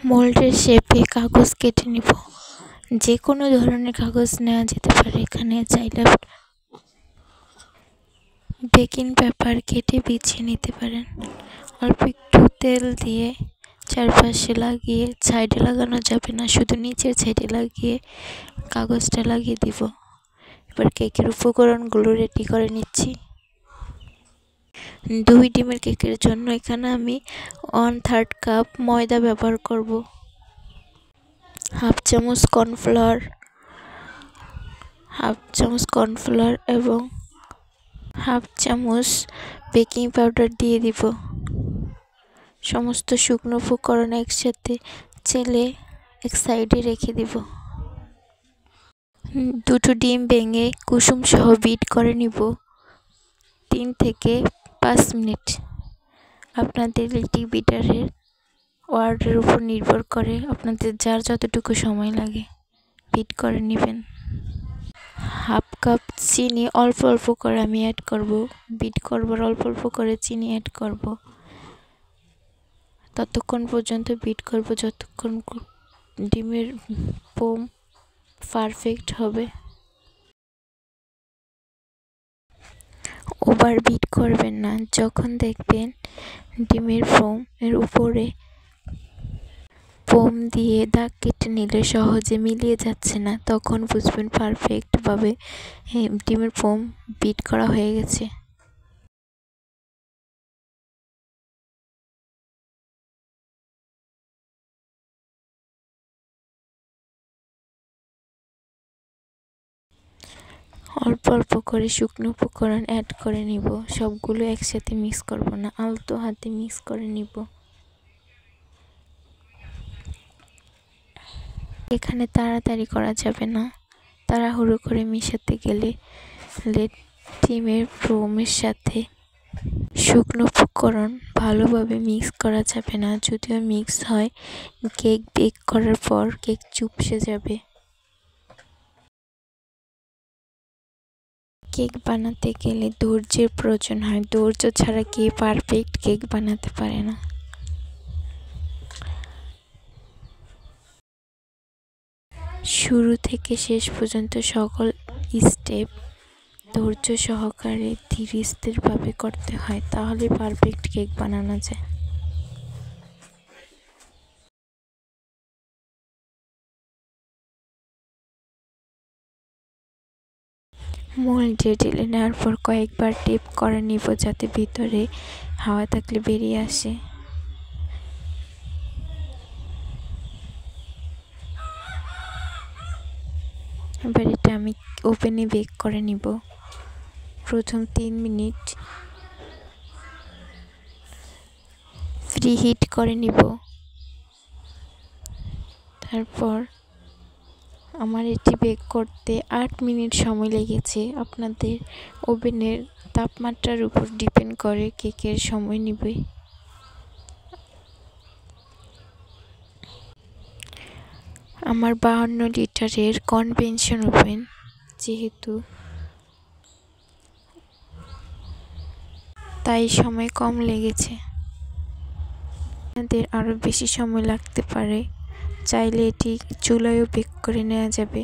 মোল্ডের শেপে কাগজ কেটে নিব। যে কোনো ধরনের কাগজ নেওয়া যেতে পারে। এখানে চাইলে বেকিং পেপার কেটে বিছিয়ে নিতে পারেন। অল্প একটু তেল দিয়ে চারপাশে লাগিয়ে, সাইডে লাগানো যাবে না, শুধু নিচের সাইডে লাগিয়ে কাগজটা লাগিয়ে দিব। এবার কেকের উপকরণগুলো রেডি করে নিচ্ছি। 2 ডিমের কেকের জন্য এখানে আমি 1/3 কাপ ময়দা ব্যবহার করব, হাফ চামচ কর্নফ্লাওয়ার এবং হাফ চামচ বেকিং পাউডার দিয়ে দিব। সমস্ত শুকনো উপকরণ একসাথে চেলে এক সাইডে রেখে দিব। 2টো ডিম ভেঙে কুসুম সহ বিট করে নিব 3 থেকে 5 মিনিট। আপনাদের ইলেকট্রিক বিটারের ওয়াটের উপর নির্ভর করে আপনাদের যার যতটুকু সময় লাগে বিট করে নেবেন। হাফ কাপ চিনি অল্প অল্প করে আমি অ্যাড করব। বিট করবার অল্প অল্প করে চিনি অ্যাড করব। ততক্ষণ পর্যন্ত বিট করব যতক্ষণ ডিমের ফোম পারফেক্ট হবে। ওভার বিট করবেন না। যখন দেখবেন ডিমের ফোমের উপরে ফোম দিয়ে দাগ কেটে নিলে সহজে মিলিয়ে যাচ্ছে না, তখন বুঝবেন পারফেক্টভাবে ডিমের ফোম বিট করা হয়ে গেছে। অল্প অল্প করে শুকনো উপকরণ অ্যাড করে নিব। সবগুলো একসাথে মিক্স করব না, আলতো হাতে মিক্স করে নিব। এখানে তাড়াতাড়ি করা যাবে না। তাড়াহুড়ো করে মিশাতে গেলে ডিমের ফোমের সাথে শুকনো উপকরণ ভালোভাবে মিক্স করা যাবে না। যদিও মিক্স হয়, কেক বেক করার পর কেক চুপসে যাবে। কেক বানাতে গেলে ধৈর্যের প্রয়োজন হয়। ধৈর্য ছাড়া কেউ পারফেক্ট কেক বানাতে পারে না। শুরু থেকে শেষ পর্যন্ত সকল স্টেপ ধৈর্য সহকারে ধীর স্থিরভাবে করতে হয়, তাহলে পারফেক্ট কেক বানানো যায়। মোল্ডে ঢেলে নেওয়ার পর কয়েকবার টেপ করে নিব যাতে ভিতরে হাওয়া থাকলে বেরিয়ে আসে। এবার এটা আমি ওভেনে বেক করে নিব। প্রথম 3 মিনিট প্রিহিট করে নিব। তারপর আমার এটি বেক করতে 8 মিনিট সময় লেগেছে। আপনাদের ওভেনের তাপমাত্রার উপর ডিপেন্ড করে কেকের সময় নেবে। আমার 52 লিটারের কনভেনশন ওভেন, যেহেতু তাই সময় কম লেগেছে। আপনাদের আরও বেশি সময় লাগতে পারে, চাইলে এটি চুলায়ও বেক করে নেওয়া যাবে।